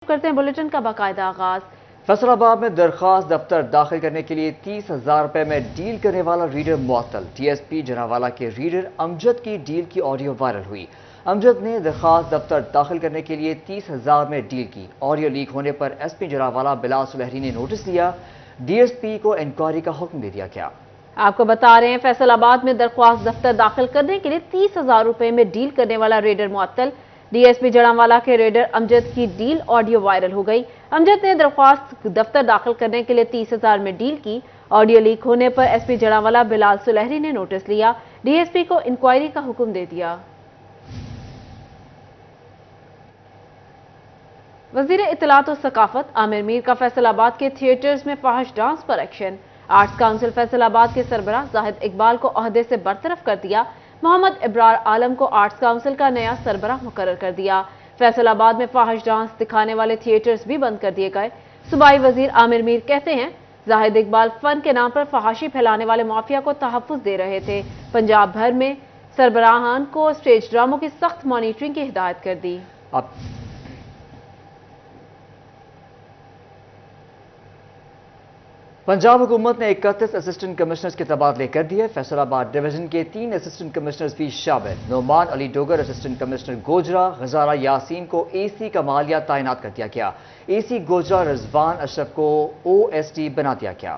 کرتے ہیں بلیٹن کا باقاعدہ آغاز۔ فیصل میں درخواست دفتر داخل کرنے کے لیے 30,000 روپے میں ڈیل کرنے والا ریڈر معطل۔ ڈی ایس پی جناوالا کے ریڈر امجد کی ڈیل کی آڈیو وائرل ہوئی۔ امجد نے درخواست دفتر داخل کرنے کے لیے 30,000 میں ڈیل کی۔ آڈیو لیک ہونے پر ایس پی جناوالا بلال سلہری نے نوٹس دیا۔ ڈی ایس پی کو انکوائری کا حکم دے دیا گیا۔ آپ کو بتا رہے ہیں فیصل آباد میں درخواست دفتر داخل کرنے کے لیے 30,000 روپے میں ڈیل کرنے والا ریڈر معطل۔ ڈی ایس پی جناوالا کے ریڈر امجد کی ڈیل آڈیو وائرل ہو گئی۔ امجد نے درخواست دفتر داخل کرنے کے لیے 30,000 میں ڈیل کی۔ آڈیو لیک ہونے پر ایس پی جناوالا بلال سلہری نے نوٹس لیا۔ ڈی ایس پی کو انکوائری کا حکم دے دیا۔ وزیر اطلاعات و ثقافت عامر میر کا فیصل آباد کے تھیٹرز میں فحش ڈانس پر ایکشن۔ آرٹس کونسل فیصل آباد کے سربراہ زاہد اقبال کو عہدے سے برطرف کر دیا۔ محمد ابرار عالم کو آرٹس کونسل کا نیا سربراہ مقرر کر دیا۔ فیصل آباد میں فحش ڈانس دکھانے والے تھیٹرز بھی بند کر دیے گئے۔ صوبائی وزیر عامر میر کہتے ہیں زاہد اقبال فن کے نام پر فحاشی پھیلانے والے مافیا کو تحفظ دے رہے تھے۔ پنجاب بھر میں سربراہان کو اسٹیج ڈراموں کی سخت مانیٹرنگ کی ہدایت کر دی۔ پنجاب حکومت نے 31 اسسٹنٹ کمشنرز کے تبادلے کر دیے۔ فیصل آباد ڈویژن کے 3 اسسٹنٹ کمشنرز بھی شامل۔ نعمان علی ڈوگر اسسٹنٹ کمشنر گوجرا، غزالہ یاسین کو اے سی کمالیہ تعینات کر دیا گیا۔ اے سی گوجرا رضوان اشرف کو او ایس ڈی بنا دیا گیا۔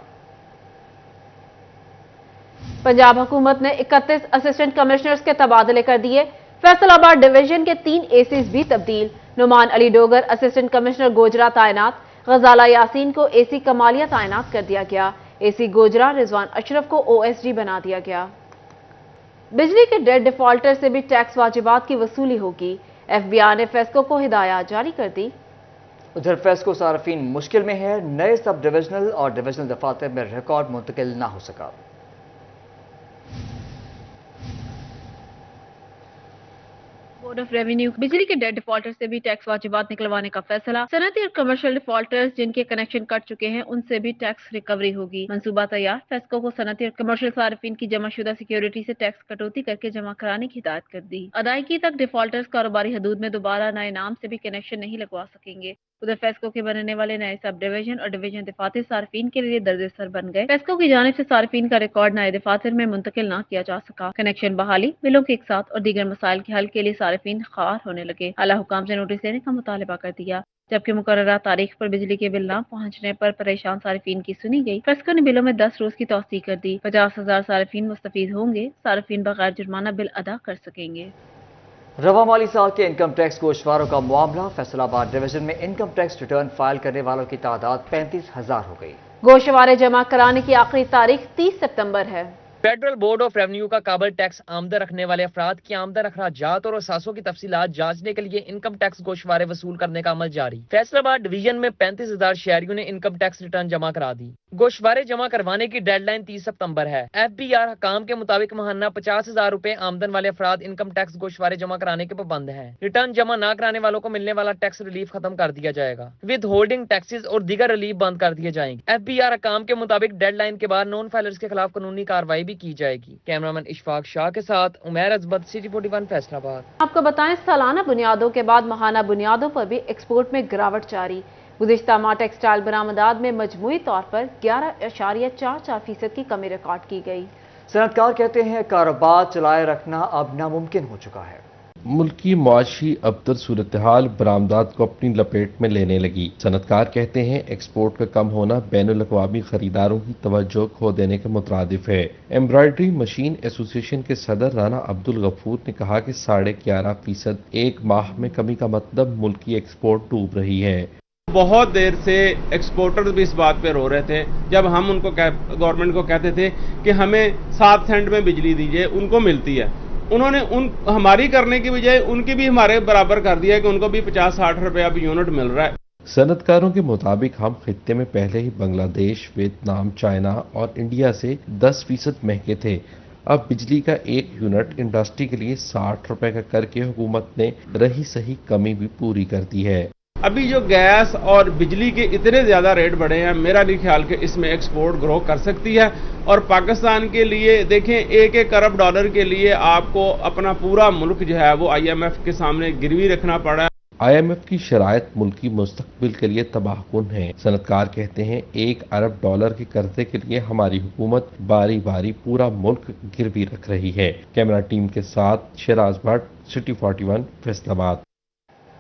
پنجاب حکومت نے 31 اسسٹنٹ کمشنرز کے تبادلے کر دیے۔ فیصل آباد ڈویژن کے 3 اے سیز بھی تبدیل۔ نعمان علی ڈوگر اسسٹنٹ کمشنر گوجرا تعینات، غزالہ یاسین کو اے سی کمالیہ تعینات کر دیا گیا۔ اے سی گوجرا رضوان اشرف کو او ایس ڈی بنا دیا گیا۔ بجلی کے ڈیٹ ڈیفالٹر سے بھی ٹیکس واجبات کی وصولی ہوگی۔ ایف بی آئی نے فیسکو کو ہدایات جاری کر دی۔ ادھر فیسکو صارفین مشکل میں ہے۔ نئے سب ڈویژنل اور ڈویژنل دفاتر میں ریکارڈ منتقل نہ ہو سکا۔ بورڈ آف ریونیو بجلی کے ڈیٹ ڈیفالٹر سے بھی ٹیکس واجبات نکلوانے کا فیصلہ۔ صنعتی اور کمرشل ڈیفالٹرز جن کے کنیکشن کٹ چکے ہیں ان سے بھی ٹیکس ریکوری ہوگی۔ منصوبہ تیار۔ فیسکو کو صنعتی اور کمرشل صارفین کی جمع شدہ سیکیورٹی سے ٹیکس کٹوتی کر کے جمع کرانے کی ہدایت کر دی۔ ادائیگی تک ڈیفالٹرز کاروباری حدود میں دوبارہ نئے نام سے بھی کنیکشن نہیں لگوا سکیں گے۔ ادھر فیسکو کے بننے والے نئے سب ڈویژن اور ڈویژن دفاتر صارفین کے لیے درد سر بن گئے۔ فیسکو کی جانب سے صارفین کا ریکارڈ نئے دفاتر میں منتقل نہ کیا جا سکا۔ کنیکشن بحالی، بلوں کے اقساط اور دیگر مسائل کے حل کے لیے صارفین خوار ہونے لگے۔ اعلیٰ حکام سے نوٹس دینے کا مطالبہ کر دیا، جبکہ مقررہ تاریخ پر بجلی کے بل نہ پہنچنے پر پریشان صارفین کی سنی گئی۔ فیسکو نے بلوں میں 10 روز کی توسیع کر دی۔ 50,000 صارفین مستفید ہوں گے۔ صارفین بغیر جرمانہ بل ادا کر سکیں گے۔ رواں مالی سال کے انکم ٹیکس گوشواروں کا معاملہ۔ فیصل آباد ڈویژن میں انکم ٹیکس ریٹرن فائل کرنے والوں کی تعداد 35,000 ہو گئی۔ گوشوارے جمع کرانے کی آخری تاریخ 30 ستمبر ہے۔ فیڈرل بورڈ آف ریونیو کا قابل ٹیکس آمدن رکھنے والے افراد کی آمدن اخراجات اور اثاثوں کی تفصیلات جانچنے کے لیے انکم ٹیکس گوشوارے وصول کرنے کا عمل جاری۔ فیصل آباد ڈویژن میں 35,000 شہریوں نے انکم ٹیکس ریٹرن جمع کرا دی۔ گوشوارے جمع کروانے کی ڈیڈ لائن 30 ستمبر ہے۔ ایف بی آر حکام کے مطابق ماہانہ 50,000 روپے آمدن والے افراد انکم ٹیکس گوشوارے جمع کرانے کے پابند ہیں۔ ریٹرن جمع نہ کرانے والوں کو ملنے والا ٹیکس ریلیف ختم کر دیا جائے گا۔ ود ہولڈنگ ٹیکسز اور دیگر ریلیف بند کر دیے جائیں گے۔ ایف بی آر حکام کے مطابق ڈیڈ لائن کے بعد نان فائلرز کے خلاف قانونی کارروائی بھی کی جائے گی۔ کیمرامین اشفاق شاہ کے ساتھ عمیر ازبد، سٹی 41 فیصل آباد۔ آپ کو بتائیں سالانہ بنیادوں کے بعد ماہانہ بنیادوں پر بھی ایکسپورٹ میں گراوٹ جاری۔ گزشتہ ماہ ٹیکسٹائل برآمدات میں مجموعی طور پر 11.44% کی کمی ریکارڈ کی گئی۔ صنعت کار کہتے ہیں کاروبار چلائے رکھنا اب ناممکن ہو چکا ہے۔ ملکی معاشی ابتر صورتحال برآمدات کو اپنی لپیٹ میں لینے لگی۔ صنعت کار کہتے ہیں ایکسپورٹ کا کم ہونا بین الاقوامی خریداروں کی توجہ کھو دینے کے مترادف ہے۔ ایمبرائڈری مشین ایسوسی ایشن کے صدر رانا عبدالغفور نے کہا کہ 11.5% ایک ماہ میں کمی کا مطلب ملکی ایکسپورٹ ڈوب رہی ہے۔ بہت دیر سے ایکسپورٹر بھی اس بات پہ رو رہے تھے جب ہم ان کو گورنمنٹ کو کہتے تھے کہ ہمیں 7 سینٹ میں بجلی دیجئے، ان کو ملتی ہے۔ انہوں نے ہماری کرنے کی بجائے ان کی بھی ہمارے برابر کر دیا کہ ان کو بھی 50-60 روپے اب یونٹ مل رہا ہے۔ صنعت کاروں کے مطابق ہم خطے میں پہلے ہی بنگلہ دیش، ویتنام، چائنا اور انڈیا سے 10% مہنگے تھے۔ اب بجلی کا 1 یونٹ انڈسٹری کے لیے 60 روپے کا کر کے حکومت نے رہی سہی کمی بھی پوری کر دی ہے۔ ابھی جو گیس اور بجلی کے اتنے زیادہ ریٹ بڑھے ہیں، میرا نہیں خیال کہ اس میں ایکسپورٹ گرو کر سکتی ہے۔ اور پاکستان کے لیے دیکھیں 1 ارب ڈالر کے لیے آپ کو اپنا پورا ملک جو ہے وہ IMF کے سامنے گروی رکھنا پڑا ہے۔ IMF की शराइत मुल्की मुस्तकबिल के लिए तबाहकुन है। सनतकार कहते हैं $1 अरब के कर्जे के लिए हमारी हुकूमत बारी बारी पूरा मुल्क गिरवी रख रही है। कैमरा टीम के साथ शिराज भट्ट, सिटी 41, फैसलाबाद।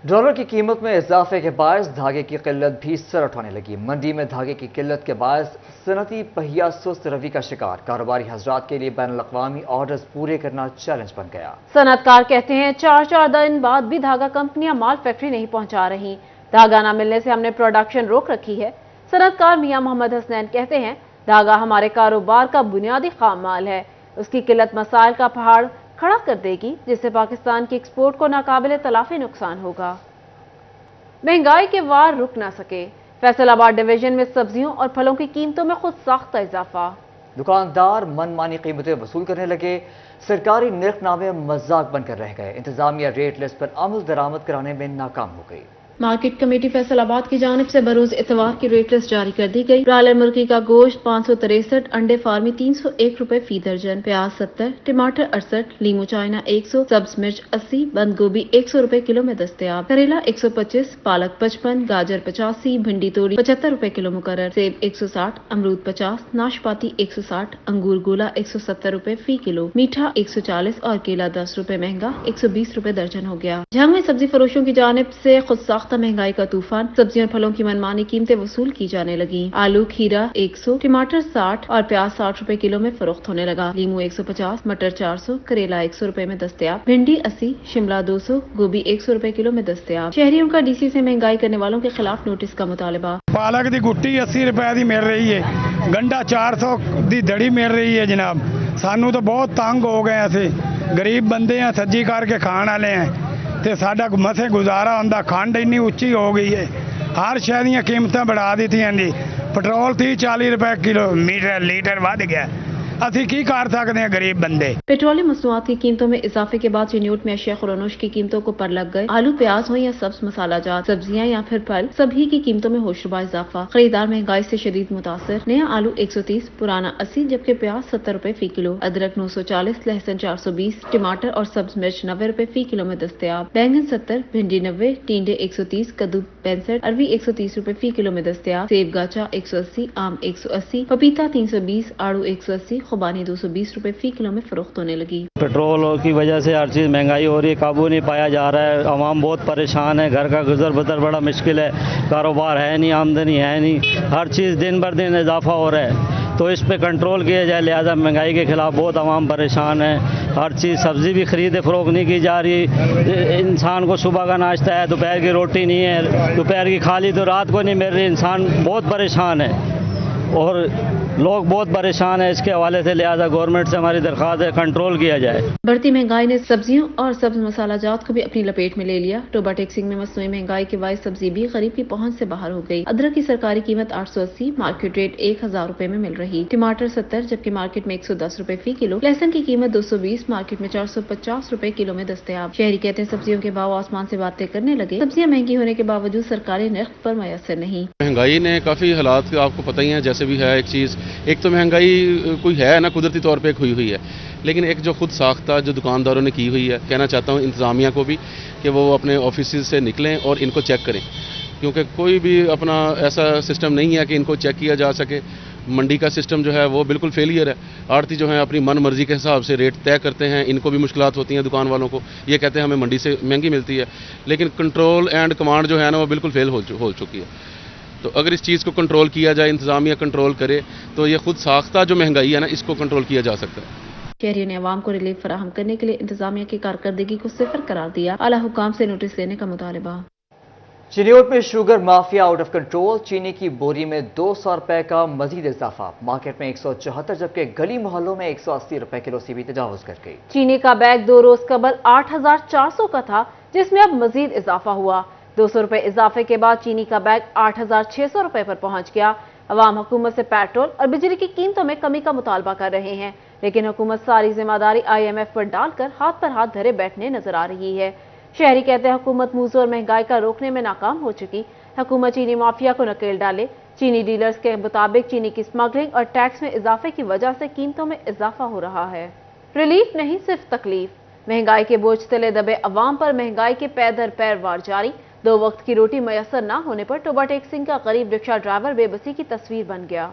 डॉलर की कीमत में इजाफे के बायस धागे की किल्लत भी सर उठाने लगी। मंडी में धागे की किल्लत के बायस सनती पहिया सुस्त रवि का शिकार। कारोबारी हजरात के लिए बैनुल अक़वामी ऑर्डर्स पूरे करना चैलेंज बन गया। सनतकार कहते हैं 4 दिन बाद भी धागा कंपनियां माल फैक्ट्री नहीं पहुंचा रही। धागा न मिलने से हमने प्रोडक्शन रोक रखी है। सनतकार मियां मोहम्मद हसनैन कहते हैं धागा हमारे कारोबार का बुनियादी खाम माल है। उसकी किल्लत मसाइल का पहाड़ खड़ा कर देगी, जिससे पाकिस्तान की एक्सपोर्ट को नाकाबिले तलाफी नुकसान होगा। महंगाई के वार रुक ना सके। फैसलाबाद डिवीजन में सब्जियों और फलों की कीमतों में खुद साख्ता इजाफा। दुकानदार मनमानी कीमतें वसूल करने लगे। सरकारी निर्खनामे मजाक बनकर रह गए। इंतजामिया रेट लिस्ट पर अमल दरामद कराने में नाकाम हो गई। मार्केट कमेटी फैसलाबाद की जानिब से बरोज इतवार की रेट लिस्ट जारी कर दी गई। ब्रायलर मुर्गी का गोश्त 563, अंडे फार्मी 301 रुपए फी दर्जन, प्याज 70, टमाटर 68, लीमू चाइना 100, सब्ज मिर्च 80, बंद गोभी 100 रुपए किलो में दस्तयाब, करेला 125, पालक 55, गाजर 85, भिंडी तोड़ी 75 रुपए किलो मुकर्रर, सेब 160, अमरूद 50, नाशपाती 160, अंगूर गोला 170 रुपए फी किलो, मीठा 140 और केला 10 रुपए महंगा 120 रुपए दर्जन हो गया। झंग में सब्जी फरोशों की जानिब से खुद साख्ता महंगाई का तूफान। सब्जियों और फलों की मनमानी कीमतें वसूल की जाने लगी। आलू खीरा 100, टमाटर 60 और प्याज 60 रुपए किलो में फरोख्त होने लगा। लीमू 150, मटर 400, करेला 100 रुपए में दस्तयाब, भिंडी 80, शिमला 200, गोभी 100 रुपए किलो में दस्तयाब। शहरियों का DC से महंगाई करने वालों के खिलाफ नोटिस का मुतालबा। पालक की गुट्टी 80 रुपए की मिल रही है, गंडा 400 की दड़ी मिल रही है। जनाब सानू तो बहुत तंग हो गए, असी गरीब बंदे हैं, सज्जी करके खाने वाले हैं ਤੇ ਸਾਡਾ ਮਸੇ ਗੁਜ਼ਾਰਾ ਹੁੰਦਾ। ਖੰਡ ਇੰਨੀ ਉੱਚੀ ਹੋ ਗਈ ਹੈ, ਹਰ ਸ਼ੈ ਦੀਆਂ ਕੀਮਤਾਂ बढ़ा ਦਿੱਤੀਆਂ ਜੀ। ਪੈਟਰੋਲ 30-40 रुपए किलो लीटर ਵੱਧ ਗਿਆ। ਅਸੀਂ ਕੀ ਕਰ सकते हैं गरीब बंदे। पेट्रोलियम मसनूआत की कीमतों में इजाफे के बाद चिन्यूट में अशिया खुरानोश की कीमतों को पर लग गए। आलू प्याज हो या सब्ज मसाला जात सब्जियां या फिर फल, सभी की कीमतों में होशरुबा इजाफा। खरीदार महंगाई से शदीद मुतासर। नया आलू 130, पुराना 80, जबकि प्याज 70 रुपए फी किलो, अदरक 940, लहसुन 420, टमाटर और सब्ज मिर्च 90 रुपए फी किलो में दस्तयाब, बैंगन 70, भिंडी 90, टींडे 130, कद्दू 65, अरवी 130 रुपए फी किलो में दस्तयाब, सेब गाचा 180, आम 180, पपीता 320, आड़ू 180, खुबानी 220 रुपए फी किलो में फरोख्त होने लगी। पेट्रोल की वजह से हर चीज़ महंगाई हो रही है, काबू नहीं पाया जा रहा है। आवाम बहुत परेशान है, घर का गुजर बसर बड़ा मुश्किल है, कारोबार है नहीं, आमदनी है नहीं, हर चीज़ दिन बर दिन इजाफा हो रहा है। तो इस पे कंट्रोल किया जाए, लिहाजा महंगाई के खिलाफ बहुत आवाम परेशान है। हर चीज़ सब्ज़ी भी खरीद फरोख्त नहीं की जा रही। इंसान को सुबह का नाश्ता है, दोपहर की रोटी नहीं है, दोपहर की खाली तो रात को नहीं मिल रही। इंसान बहुत परेशान है और लोग बहुत परेशान है इसके हवाले से। लिहाजा गवर्नमेंट से हमारी दरख्वास्त है कंट्रोल किया जाए। बढ़ती महंगाई ने सब्जियों और सब्ज मसाला जात को भी अपनी लपेट में ले लिया। टोबा टैक्सिंग में मसनूई महंगाई के बायस सब्जी भी गरीब की पहुंच से बाहर हो गई। अदरक की सरकारी कीमत 880, मार्केट रेट 1000 रुपए में मिल रही। टमाटर 70, जबकि मार्केट में 110 रुपए फी किलो। लहसुन की कीमत 220, मार्केट में 450 रुपए किलो में दस्तयाब। शहरी कहते हैं सब्जियों के भाव आसमान से बातें करने लगे। सब्जियां महंगी होने के बावजूद सरकारी नर्ख पर मयसर नहीं। महंगाई ने काफ़ी हालात आपको पता ही है, जैसे भी है। एक तो महंगाई कोई है ना, कुदरती तौर पे हुई हुई है, लेकिन एक जो खुद साख्ता जो दुकानदारों ने की हुई है, कहना चाहता हूँ इंतज़ामिया को भी कि वो अपने ऑफिस से निकलें और इनको चेक करें, क्योंकि कोई भी अपना ऐसा सिस्टम नहीं है कि इनको चेक किया जा सके। मंडी का सिस्टम जो है वो बिल्कुल फेलियर है। आड़ती जो है अपनी मन मर्जी के हिसाब से रेट तय करते हैं, इनको भी मुश्किलात होती हैं दुकान वालों को। ये कहते हैं हमें मंडी से महंगी मिलती है, लेकिन कंट्रोल एंड कमांड जो है ना वो बिल्कुल फेल हो चुकी है। तो अगर इस चीज़ को कंट्रोल किया जाए, इंतज़ामिया कंट्रोल करे, तो ये खुद साख्ता जो महंगाई है ना, इसको कंट्रोल किया जा सकता है। शहरियों ने अवाम को रिलीफ फराहम करने के लिए इंतजामिया की कारकर्दगी को सिफर करार दिया। आला हुकाम से नोटिस लेने का मुतालबा। चिन्यूट में sugar mafia out of control. चीनी की बोरी में 200 रुपए का मजीद इजाफा। मार्केट में 174, जबकि गली मोहल्लों में 180 रुपए किलो से भी तजावुज कर गई। चीनी का बैग 2 रोज कबल 8400 का था, जिसमें अब मजीद इजाफा हुआ। 200 रुपए इजाफे के बाद चीनी का बैग 8600 रुपए पर पहुंच गया। अवाम हुकूमत से पेट्रोल और बिजली की कीमतों में कमी का मुतालबा कर रहे हैं, लेकिन हुकूमत सारी जिम्मेदारी IMF पर डालकर हाथ पर हाथ धरे बैठने नजर आ रही है। शहरी कहते हैं हुकूमत मूज़ और महंगाई का रोकने में नाकाम हो चुकी। हुकूमत चीनी माफिया को नकेल डाले। चीनी डीलर्स के मुताबिक चीनी की स्मगलिंग और टैक्स में इजाफे की वजह से कीमतों में इजाफा हो रहा है। रिलीफ नहीं, सिर्फ तकलीफ। महंगाई के बोझ तले दबे अवाम पर महंगाई के पैर दर पैर वार जारी। दो वक्त की रोटी मैसर न होने पर टोबा टेक्सिंग का गरीब रिक्शा ड्राइवर बेबसी की तस्वीर बन गया।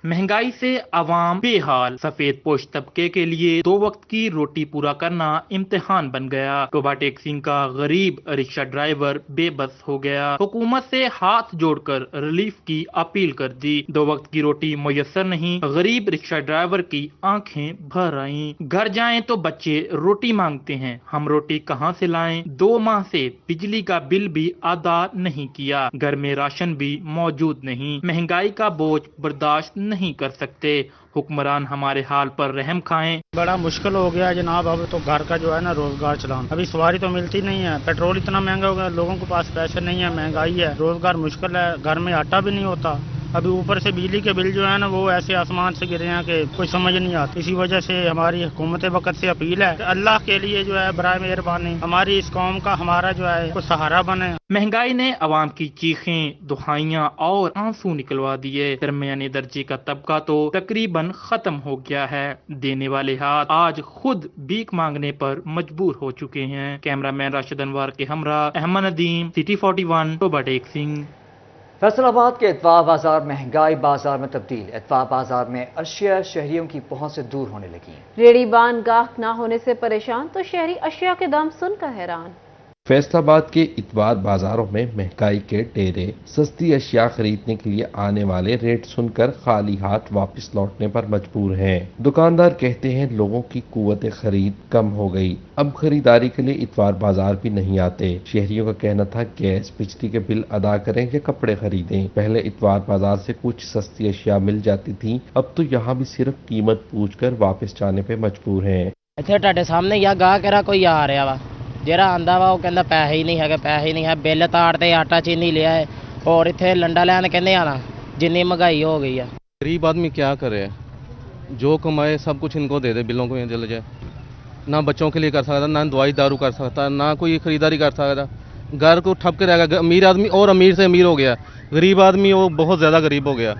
महंगाई से अवाम बेहाल, सफेद पोश तबके के लिए दो वक्त की रोटी पूरा करना इम्तिहान बन गया। टोबा टेक्सिंग का गरीब रिक्शा ड्राइवर बेबस हो गया। हुकूमत से हाथ जोड़कर रिलीफ की अपील कर दी। दो वक्त की रोटी मुयस्सर नहीं, गरीब रिक्शा ड्राइवर की आंखें भर आईं। घर जाएं तो बच्चे रोटी मांगते हैं, हम रोटी कहां से लाएं? 2 माह से बिजली का बिल भी अदा नहीं किया, घर में राशन भी मौजूद नहीं। महंगाई का बोझ बर्दाश्त नहीं कर सकते, हुक्मरान हमारे हाल पर रहम खाएं। बड़ा मुश्किल हो गया जनाब, अब तो घर का जो है ना रोजगार चलाना, अभी सवारी तो मिलती नहीं है, पेट्रोल इतना महंगा हो गया, लोगों के पास पैसे नहीं है, महंगाई है, रोजगार मुश्किल है, घर में आटा भी नहीं होता। अभी ऊपर से बिजली के बिल जो है ना वो ऐसे आसमान से गिरे हैं कि कोई समझ नहीं आती। इसी वजह से हमारी हुकूमत वक्त से अपील है, अल्लाह के लिए जो है बराए मेहरबानी हमारी इस कौम का हमारा जो है कोई सहारा बने। महंगाई ने अवाम की चीखें, दुहाइयां और आंसू निकलवा दिए। दरमियाने दर्जे का तबका तो तकरीबन खत्म हो गया है। देने वाले हाथ आज खुद भीख मांगने पर मजबूर हो चुके हैं। कैमरामैन राशिद अनवर के हमरा अहमद नदीम, सिटी 41, टोबा टेक्सिंग। फैसलाबाद के इतवार बाजार महंगाई बाजार में तब्दील। इतवार बाजार में अशिया शहरियों की पहुंच से दूर होने लगी। रेड़ीबान गाहक ना होने से परेशान तो शहरी अशिया के दाम सुनकर हैरान। फैसलाबाद के इतवार बाजारों में महंगाई के डेरे, सस्ती अशिया खरीदने के लिए आने वाले रेट सुनकर खाली हाथ वापस लौटने पर मजबूर हैं। दुकानदार कहते हैं लोगों की कुव्वत खरीद कम हो गई, अब खरीदारी के लिए इतवार बाजार भी नहीं आते। शहरियों का कहना था गैस बिजली के बिल अदा करें या कपड़े खरीदें। पहले इतवार बाजार से कुछ सस्ती अशिया मिल जाती थी, अब तो यहाँ भी सिर्फ कीमत पूछकर वापस जाने पे मजबूर हैं। ਇੱਥੇ ਤੁਹਾਡੇ ਸਾਹਮਣੇ या ਗਾ केरा कोई आ रहा वा, ਜਿਹੜਾ ਆਂਦਾ ਵਾ ਉਹ ਕਹਿੰਦਾ ਪੈਸੇ ਹੀ ਨਹੀਂ ਹੈਗੇ, ਪੈਸੇ ਹੀ ਨਹੀਂ ਹੈ, ਬਿੱਲ ਤਾੜ ਤੇ ਆਟਾ ਚੀਨੀ ਲਿਆ ਹੈ और ਇੱਥੇ ਲੰਡਾ ਲੈਣ ਕਹਿੰਦੇ ਆਣਾ, जितनी महंगाई हो गई है। गरीब आदमी क्या करे, जो कमाए सब कुछ इनको दे दे, बिलों को जल जाए, ना बच्चों के लिए कर सकता, ना दवाई दारू कर सकता, ना कोई खरीदारी कर सकता, घर को ठप के रहेगा। अमीर आदमी और अमीर से अमीर हो गया, गरीब आदमी वो बहुत ज़्यादा गरीब हो गया,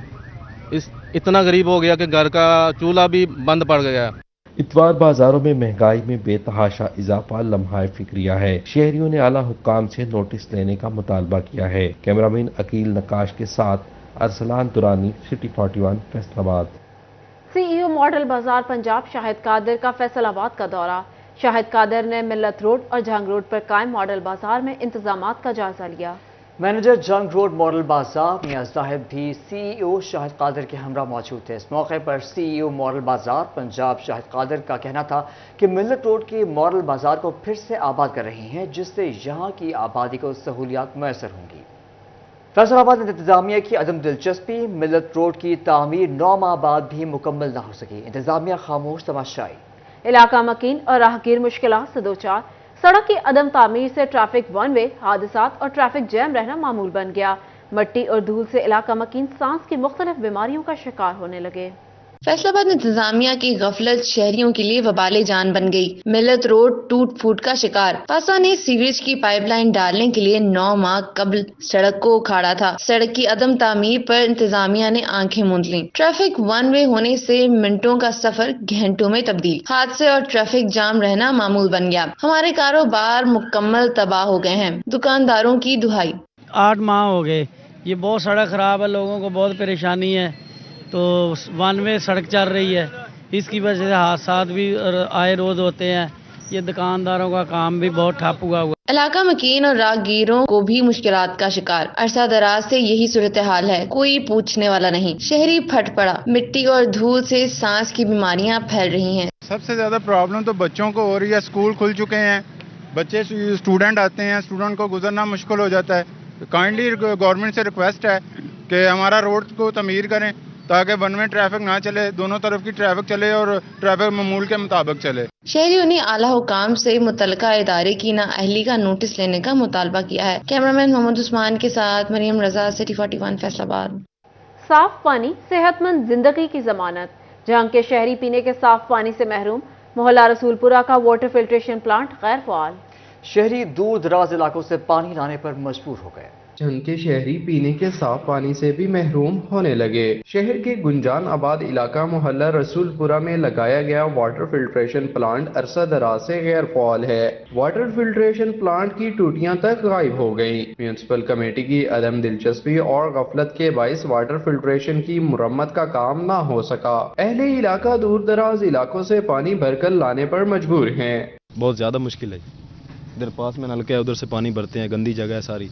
इतना गरीब हो गया कि घर का चूल्हा भी बंद पड़ गया। इतवार बाजारों में महंगाई में बेतहाशा इजाफा लम्हाए फिक्रिया है। शहरियों ने आला हुक्काम से नोटिस लेने का मुतालबा किया है। कैमरामैन अकील नकाश के साथ Arsalan Durrani, city 41, Faisalabad. CEO model Bazaar Punjab Shahid Qadir का फैसलाबाद का दौरा। शाहिद कादिर ने मिल्लत रोड और जंग रोड पर कायम मॉडल बाजार में इंतजामात का जायजा लिया। मैनेजर जंग रोड मॉडल बाजार मियां जाहिद भी सीईओ शाहिद कादिर के हमरा मौजूद थे। इस मौके पर सीईओ मॉडल बाजार पंजाब शाहिद कादिर का कहना था कि मिल्लत रोड के मॉडल बाजार को फिर से आबाद कर रहे हैं, जिससे यहाँ की आबादी को सहूलियात मैसर होंगी। फैसलाबाद में इंतजामिया की अदम दिलचस्पी, मिल्लत रोड की तामीर 9 माह बाद भी मुकम्मल न हो सकी, इंतजामिया खामोश तमाशाई। इलाका मकीन और राहगीर मुश्किलात से दो चार। सड़क की अदम तामीर से ट्रैफिक वन वे हादसात और ट्रैफिक जैम रहना मामूल बन गया। मट्टी और धूल से इलाका मकीन सांस की मुख्तलिफ बीमारियों का शिकार होने लगे। फैसलाबाद इंतजामिया की गफलत शहरियों के लिए वबाले जान बन गई। मिल्लत रोड टूट फूट का शिकार। फासा ने सीवरेज की पाइपलाइन डालने के लिए 9 माह कबल सड़क को उखाड़ा था। सड़क की अदम तामीर पर इंतजामिया ने आंखें मूंद लीं। ट्रैफिक वन वे होने से मिनटों का सफर घंटों में तब्दील। हादसे और ट्रैफिक जाम रहना मामूल बन गया। हमारे कारोबार मुकम्मल तबाह हो गए हैं। दुकानदारों की दुहाई। 8 माह हो गए, ये बहुत सड़क खराब है, लोगों को बहुत परेशानी है, तो वन वे सड़क चल रही है, इसकी वजह से हादसा भी आए रोज होते हैं। ये दुकानदारों का काम भी बहुत ठप हुआ। इलाका मकीन और राहगीरों को भी मुश्किलात का शिकार। अरसा दराज से यही सूरत हाल है, कोई पूछने वाला नहीं। शहरी फट पड़ा, मिट्टी और धूल से सांस की बीमारियां फैल रही हैं। सबसे ज्यादा प्रॉब्लम तो बच्चों को हो रही है। स्कूल खुल चुके हैं, बच्चे स्टूडेंट आते हैं, स्टूडेंट को गुजरना मुश्किल हो जाता है। काइंडली गवर्नमेंट से रिक्वेस्ट है कि हमारा रोड को तमीर करें ताकि वन में ट्रैफिक ना चले, दोनों तरफ की ट्रैफिक चले और ट्रैफिक मामूल के मुताबिक चले। शहरियों ने आला हुकाम से मुतलका इदारे की नाअहली का नोटिस लेने का मुतालबा किया है। कैमरामैन मोहम्मद उस्मान के साथ मरियम रजा, सिटी 41, फैसलाबाद। साफ पानी सेहतमंद जिंदगी की जमानत। जंग के शहरी पीने के साफ पानी से महरूम। मोहल्ला रसूलपुरा का वाटर फिल्ट्रेशन प्लांट गैर फ़ाल। शहरी दूर दराज इलाकों से पानी लाने पर मजबूर हो गए। जंग के शहरी पीने के साफ पानी से भी महरूम होने लगे। शहर के गुंजान आबाद इलाका मोहल्ला रसूलपुरा में लगाया गया वाटर फिल्ट्रेशन प्लांट अरसा दराज से गैर फाल है। वाटर फिल्ट्रेशन प्लांट की टूटियां तक गायब हो गयी। म्यूनिसिपल कमेटी की अदम दिलचस्पी और गफलत के बाइस वाटर फिल्ट्रेशन की मुरम्मत का काम न हो सका। अहले इलाका दूर दराज इलाकों से पानी भरकर लाने पर मजबूर हैं। बहुत ज्यादा मुश्किल है। इधर पास में नलके है, उधर से पानी भरते हैं, गंदी जगह है सारी।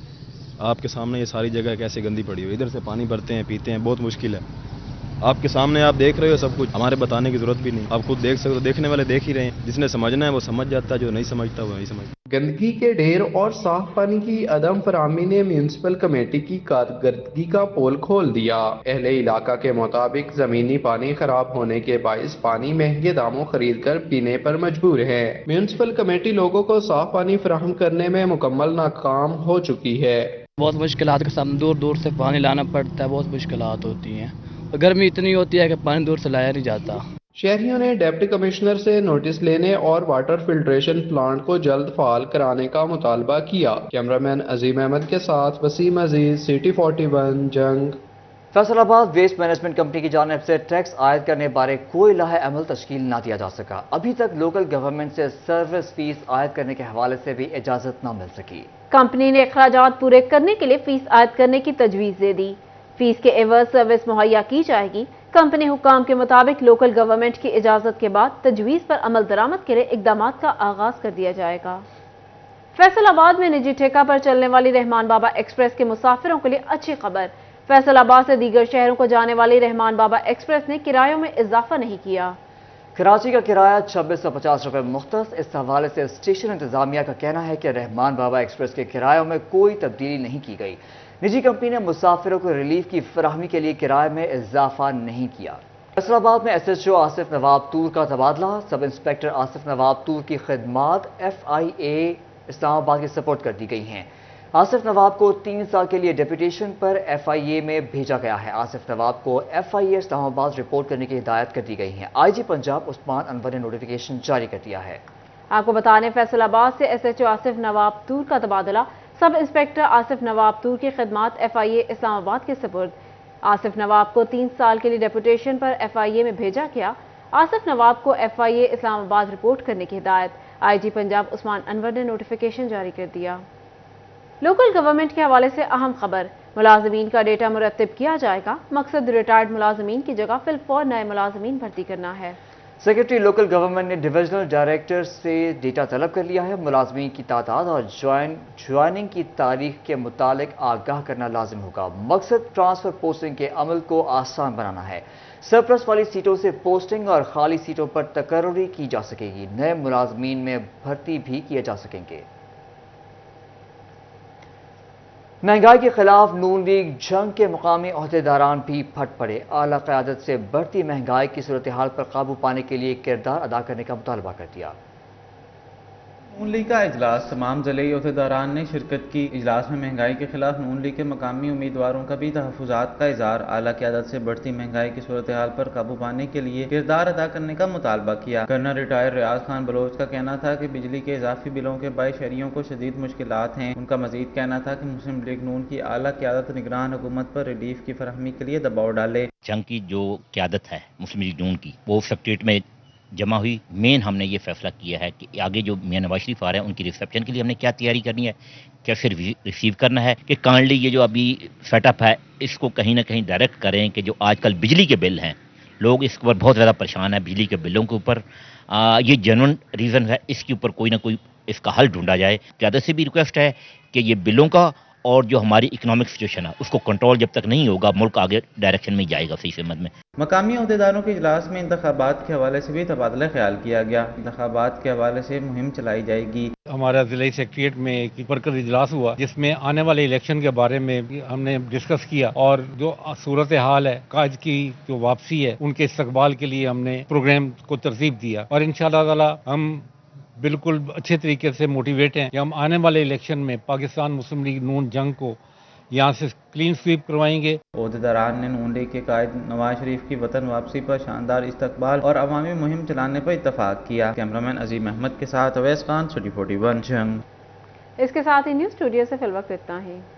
आपके सामने ये सारी जगह कैसे गंदी पड़ी हुई, इधर से पानी भरते हैं, पीते हैं, बहुत मुश्किल है। आपके सामने आप देख रहे हो सब कुछ, हमारे बताने की जरूरत भी नहीं, आप खुद देख सकते हो, देखने वाले देख ही रहे हैं। जिसने समझना है वो समझ जाता है, जो नहीं समझता वो नहीं समझता। गंदगी के ढेर और साफ पानी की अदम फराहमी ने म्यूनिसिपल कमेटी की कारकर्दगी का पोल खोल दिया। अहले इलाका के मुताबिक जमीनी पानी खराब होने के बाइस पानी महंगे दामों खरीद कर पीने पर मजबूर है। म्यूनिसिपल कमेटी लोगों को साफ पानी फराहम करने में मुकम्मल नाकाम हो चुकी है। बहुत मुश्किलात के सामने दूर दूर से पानी लाना पड़ता है, बहुत मुश्किलात होती हैं। गर्मी इतनी होती है कि पानी दूर से लाया नहीं जाता। शहरियों ने डिप्टी कमिश्नर से नोटिस लेने और वाटर फिल्ट्रेशन प्लांट को जल्द फाल कराने का मुतालबा किया। कैमरामैन अजीम अहमद के साथ वसीम अजीज, सिटी 41 जंग। फैसलाबाद वेस्ट मैनेजमेंट कंपनी की जानिब से टैक्स आयद करने बारे कोई लाहे अमल तश्कील न दिया जा सका। अभी तक लोकल गवर्नमेंट से सर्विस फीस आयद करने के हवाले से भी इजाजत न मिल सकी। कंपनी ने अखराजात पूरे करने के लिए फीस आयद करने की तजवीज़ दे दी। फीस के एवज सर्विस मुहैया की जाएगी। कंपनी हुकाम के मुताबिक लोकल गवर्नमेंट की इजाजत के बाद तजवीज़ पर अमल दरामद के लिए इकदाम का आगाज कर दिया जाएगा। फैसलाबाद में निजी ठेका पर चलने वाली रहमान बाबा एक्सप्रेस के मुसाफिरों के लिए अच्छी खबर। फैसलाबाद से दीगर शहरों को जाने वाली रहमान बाबा एक्सप्रेस ने किरायों में इजाफा नहीं किया। कराची का किराया 2650 रुपये मुख्तस। इस हवाले से स्टेशन इंतजामिया का कहना है कि रहमान बाबा एक्सप्रेस के किरायों में कोई तब्दीली नहीं की गई। निजी कंपनी ने मुसाफिरों को रिलीफ की फराहमी के लिए किराए में इजाफा नहीं किया। फैसलाबाद में SHO आसिफ नवाब तूर का तबादला। सब इंस्पेक्टर आसिफ नवाब तूर की खिदमात FIA इस्लामाबाद की सपोर्ट कर दी गई हैं। आसिफ नवाब को 3 साल के लिए डेपुटेशन पर FIA में भेजा गया है। आसिफ नवाब को FIA इस्लामाबाद रिपोर्ट करने की हिदायत कर दी गई है। IG पंजाब उस्मान अनवर ने नोटिफिकेशन जारी कर दिया है। आपको बता दें, फैसलाबाद से SHO आसिफ नवाब तूर का तबादला सब इंस्पेक्टर आसिफ नवाब तूर की खिदमात FIA इस्लामाबाद के सपुर्द। आसिफ नवाब को 3 साल के लिए डेपुटेशन पर FIA में भेजा गया। आसिफ नवाब को FIA इस्लामाबाद रिपोर्ट करने की हिदायत। IG पंजाब उस्मान अनवर ने नोटिफिकेशन जारी कर दिया। लोकल गवर्नमेंट के हवाले से अहम खबर। मुलाजमीन का डेटा मुरत्तिब किया जाएगा। मकसद रिटायर्ड मुलाजमीन की जगह फिलफौर नए मुलाजमीन भर्ती करना है। सेक्रेटरी लोकल गवर्नमेंट ने डिविजनल डायरेक्टर से डेटा तलब कर लिया है। मुलाजमीन की तादाद और ज्वाइनिंग की तारीख के मुतालिक आगाह करना लाजिम होगा। मकसद ट्रांसफर पोस्टिंग के अमल को आसान बनाना है। सरप्लस वाली सीटों से पोस्टिंग और खाली सीटों पर तकर्री की जा सकेगी। नए मुलाजमीन में भर्ती भी किए जा सकेंगे। महंगाई के खिलाफ नून लीग जंग के मुकामी ओहदेदारान भी फट पड़े। आला क़यादत से बढ़ती महंगाई की सूरत हाल पर काबू पाने के लिए किरदार अदा करने का मुतालबा कर दिया। नून लीग का इजलास तमाम ज़िले ओहदेदारान ने शिरकत की। इजलास में महंगाई के खिलाफ नून लीग के मकामी उम्मीदवारों का भी तहफ़्फ़ुज़ात का इज़हार। आला क़यादत से बढ़ती महंगाई की सूरत हाल पर काबू पाने के लिए किरदार अदा करने का मुतालबा किया। कर्नल रिटायर रियाज खान बलोच का कहना था कि बिजली के इजाफी बिलों के बायस शहरियों को शदीद मुश्किलात हैं। उनका मजीद कहना था कि मुस्लिम लीग नून की आला क़यादत निगरान हुकूमत पर रिलीफ की फराहमी के लिए दबाव डाले। जंग की जो क़यादत है मुस्लिम लीग नून की, वो सेक्रेटेरिएट में जमा हुई। मेन हमने ये फैसला किया है कि आगे जो मियां नवाज शरीफ आ रहे हैं उनकी रिसेप्शन के लिए हमने क्या तैयारी करनी है, कैसे रिसीव करना है, कि काइंडली ये जो अभी सेटअप है इसको कहीं ना कहीं डायरेक्ट करें कि जो आजकल बिजली के बिल हैं, लोग इसके ऊपर बहुत ज़्यादा परेशान है बिजली के बिलों के ऊपर। ये जेन्युइन रीज़न है, इसके ऊपर कोई ना कोई इसका हल ढूंढा जाए। ज़्यादा से भी रिक्वेस्ट है कि ये बिलों का और जो हमारी इकोनॉमिक सिचुएशन है उसको कंट्रोल जब तक नहीं होगा, मुल्क आगे डायरेक्शन में जाएगा सही समझ में। मकामी अहदेदारों के इजलास में इंतखाबात के हवाले से भी तबादला ख्याल किया गया। इंतखाबात के हवाले से मुहिम चलाई जाएगी। हमारा जिला सेक्रेटेरिएट में एक वर्कर इजलास हुआ जिसमें आने वाले इलेक्शन के बारे में हमने डिस्कस किया और जो सूरत हाल है, कायद की जो वापसी है, उनके इस्तकबाल के लिए हमने प्रोग्राम को तरतीब दिया और इंशाअल्लाह ताला हम बिल्कुल अच्छे तरीके से मोटिवेट हैं कि हम आने वाले इलेक्शन में पाकिस्तान मुस्लिम लीग नून जंग को यहाँ से क्लीन स्वीप करवाएंगे। ओहदेदारान ने नून लीग के कायद नवाज शरीफ की वतन वापसी पर शानदार इस्तकबाल और अवामी मुहिम चलाने पर इत्तफाक किया। कैमरामैन अजीम अहमद के साथ अवैस खान, सिटी 41 जंग। इसके साथ ही न्यूज़ स्टूडियो से फिल वक्त इतना ही।